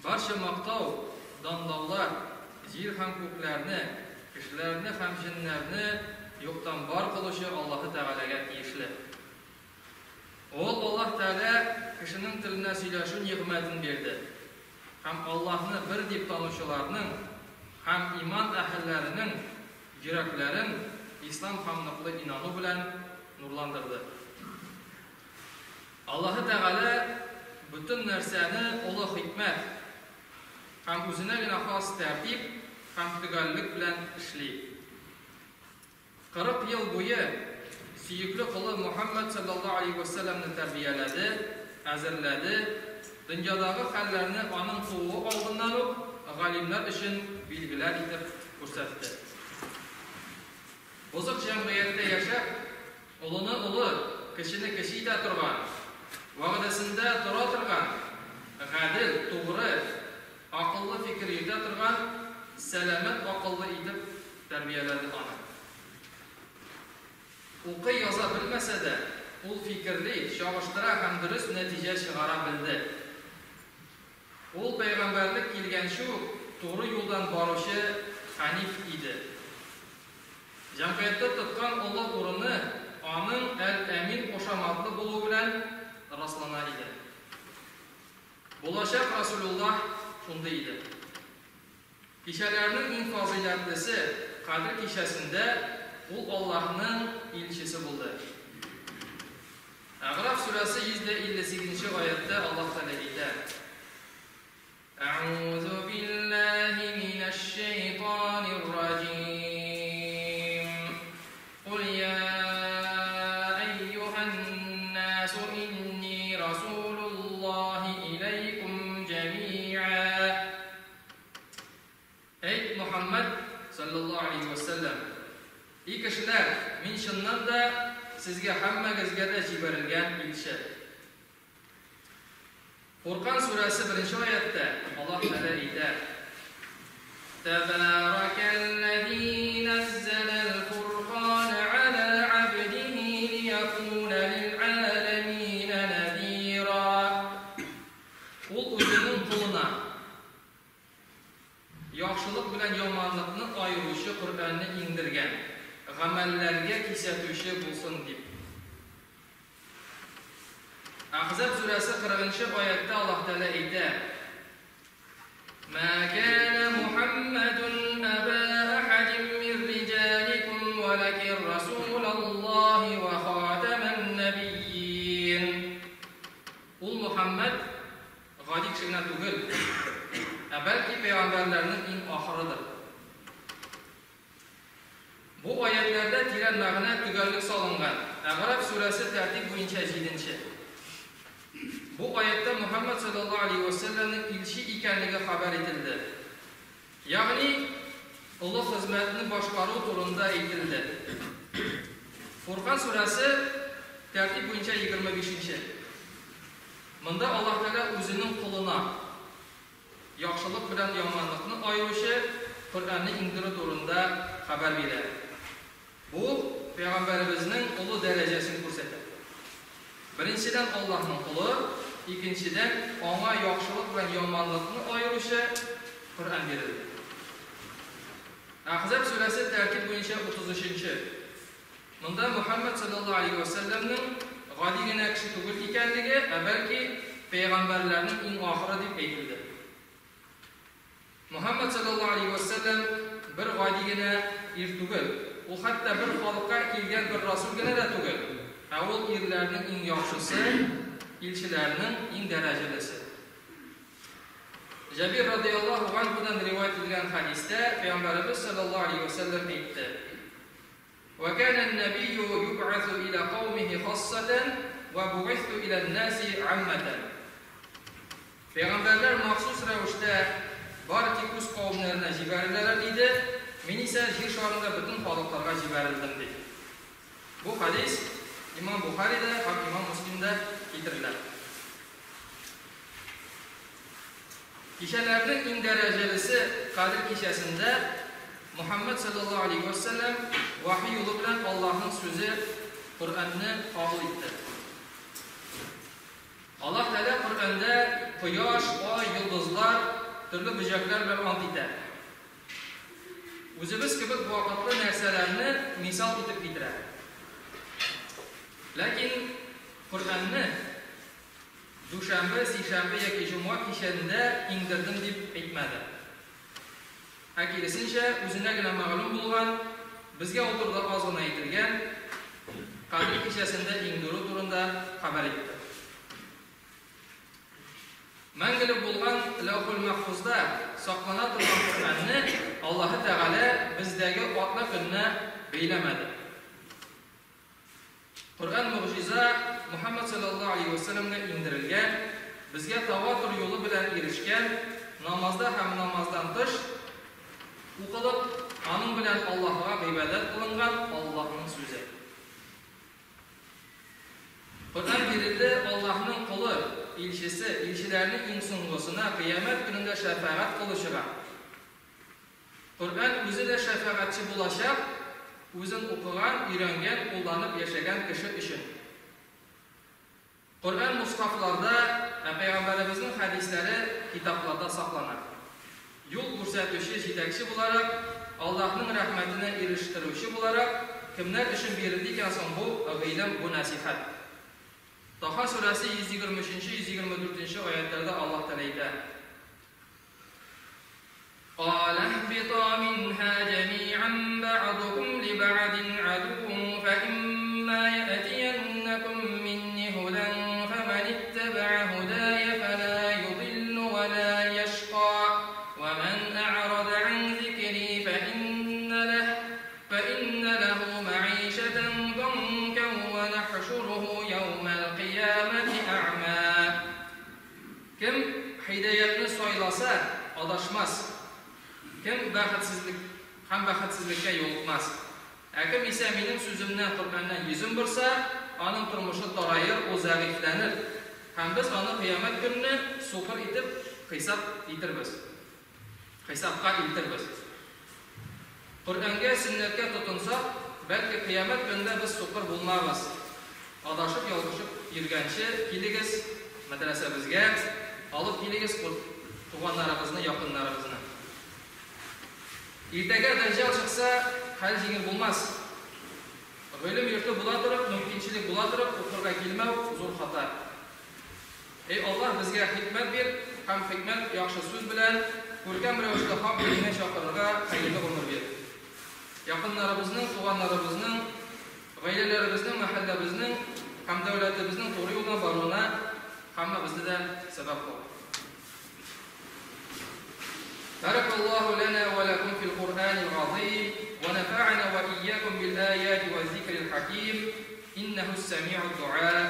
barcha maqtov, damlovlar, yer ham ko'klarni, kishilarni ham jinnlarni yo'qdan bor qilishi Alloh taolaga tegishli. Alloh taolo kishining tilini suylashu ne'matini berdi. Ham Allohni bir deb tanuvchilarning, ham iymon ahllarining yuraklarin islom hamliqli inonu bilan nurlandirdi. Alloh taolo butun narsani ulug' hikmat ham o'zinagina xos tartib ham tugallik bilan ishlaydi. 40 yil bo'yi suyukli quli Muhammad sallallohu alayhi vasallamni tarbiyaladi, azirladi. Dunyodagi hallarni onun tug'i oldindan g'alimlar uchun belgilar etib ko'rsatdi. Buzuq jamiyatda yashab, ulini uli, kishini kishida turgan, va'dasida tura turgan, g'adil, to'g'ri, aqlli fikr yuta turgan, salomat aqlli etib tarbiyaladi ona. O'qiy yoza bilmasa-da, u fikrli, shog'ishtira ham durust natija chiqara bildi. U payg'ambarlik kelgan shu to'g'ri yo'ldan boruvchi hanif edi. Jamiyatda tutgan Alloh o'rni onun al-amin qo'shamatli bo'luvi bilan rostlanar edi. Bo'lajak Rasululloh shunday edi. Kishalarning eng fazilatlisi Qadr kechasida u Allohning elchisi bo'ldi. A'rof surasi 158-oyatda Alloh taolo aytadi: A'udhu billahi minash shaytonir rajim. Qul ya ayyuhan nas inni rasulullohi ilaykum jami'a. Ey Muhammad sallallohu alayhi vasallam, ey kishilar, men shundan da sizga hammagizga jibarilgan elchi. Furqon surasi 1-oyatda Alloh taolo aytadi: Tabarakalladzi nazzala al-furqana 'ala 'abdihi liyakuna lil'alamin nadira. U o'zining quluna yaxshilik bilan yomonlikni ayiruvchi Qur'onni indirgan, g'amallarga kesatuvchi bo'lsin deb. Ahzab surasi 40-oyatda Alloh taolo aytadi: Ma kana Muhammadun aba ahadin min rijalikum walakin rasulullohi wa khataman nabiyyin. U Muhammad g'odik kishina tugul, balki payg'ambarlarning eng oxiridir. Bu oyatlarda teran ma'no tugallik solingan. A'rof surasi tartib bo'yicha 7-chi. Bu oyatda Muhammad sallallohu alayhi vasallamning elchi ekanligi xabar etildi. Ya'ni Alloh xizmatini boshqaruv turida aytildi. Furqon surasi tartib bo'yicha 25-chi. Bunda Alloh taolo o'zining quluna yaxshilik bilan yomonlikni ayiruvchi Qur'onni indirish turida xabar beradi. Bu payg'ambarimizning ulug' darajasini ko'rsatadi. Birinchidan Allohning quli, ikkinchidan ona yaxshilik bilan yomonlikni ayiruvchi Qur'on berildi. Ahzab surasi tartib bo'yicha 33-chi. Bunda Muhammad sallallohu alayhi vasallamning g'odigina kishi tugul ekanligi, balki payg'ambarlarning eng oxiri deb aytildi. Muhammad sallallohu alayhi vasallam bir g'odigina tugul, u hatto bir xalqqa kelgan bir rasulgina da tugul. Avul erlarning eng yaxshisi, elchilarning eng darajalisi. Jabir radhiyallohu anhudan rivoyat etilgan hadisda payg'ambarimiz sallallohu alayhi vasallam aytdi: "Va kana an-nabiyyu yub'athu ila qaumihi khassatan va bu'ithu ila an-nasi 'ammatan." Payg'ambarlar maxsus ravishda barcha o'z qavmlariga jibarilar edi, men esa yer sharida butun xalqlarga jibarildim dedi. Bu hadis İmam Buxariyda va İmam Muslimda keltiriladi. Kishalarning eng darajalisi Qadr kechasida Muhammad sallallohu alayhi vasallam vahiy yo'li bilan Allohning so'zi Qur'onni qabul etdi. Alloh taolo Qur'onda quyosh, oy, yulduzlar türlü böcekler bilan ant etadi. O'zimiz kibik vaqtli narsalarni misol etib keltiradi. Lakin Qur'onni dushanba, seshanba yoki juma kechasida indirdim deb aytmadi. Akirisincha o'zinagina ma'lum bo'lgan, bizga o'tirda ozgina aytilgan Qadr kechasida indiru turida xabar etdi. Mangilib bo'lgan Lavhul Mahfuzda saqlanib turgan Qur'onni Alloh taolo bizdagi otliq kunni beylamadi. Qur'on mu'jiza Muhammad sallallohu alayhi vasallamga indirilgan, bizga tavotur yo'li bilan erishgan, namozda ham namozdan tish o'qilib, onun bilan Allohga ibodat qilingan Allohning so'zi. Qur'on berildi Allohning quli, elchisi, elchilarning insong'usina qiyomat kunida shafaat qilishiga. Qur'on o'zida shafaatchi bo'lashaq, o'zin o'qigan, o'rgangan, qo'llanib yashagan kishi uchun. Qur'on mushaflarda payg'ambarimizning hadislari kitoblarda saqlanadi. Yo'l ko'rsatuvchi, yetakchi bo'larak, Allohning rahmatini erishtiruvchi bo'larak kimlar uchun berildi ekan bu ilm, bu nasihat. Taha surasi 123-124 oyatlarda Alloh taolo aytadi: قال اهبطا منها جميعا بعضكم لبعض عدو فإما يأتينكم مني هدى فمن اتبع هداي فلا يضل ولا يشقى ومن أعرض عن ذكري فإن له معيشة ضنكا ونحشره يوم القيامة أعمى. Kim hidayatni so'ylasa adashmas. Kim baxtsizlikka yo'liqmas. Kim esa mening so'zimdan, Qur'ondan yuzim bursa, onun turmushi torayir, o'zag'iflanir. Ham biz uni qiyomat kunini so'qir etib hisobga iltirmiz. Qur'onga, sunnatga tutunsak, balki qiyomat kunida biz so'qir bo'lmaymiz. Adashib, yolg'ishib yurgancha keligiz madrasamizga, olib keligiz tug'anlarimizni, yaqinlarimizni. Ertaga dajjal chiqsa, hal yengil bo'lmas. O'lim yurti bo'la turib, mumkinchilik bo'la turib, o'qirga kelmau zo'r xato. Ey Alloh, bizga hikmat ber, ham hikmat yaxshi so'z bilan ko'rkam ravishda haq yo'lga chaqirishga xayrli umr ber. Yaqinlarimizning, tug'anlarimizning, oilalarimizning, mahallamizning, ham davlatimizning to'g'ri yo'ldan boruna hamma bizda sabab bo'l. بارك الله لنا ولكم في القرآن العظيم ونفعنا وإياكم بالآيات والذكر الحكيم إنه السميع الدعاء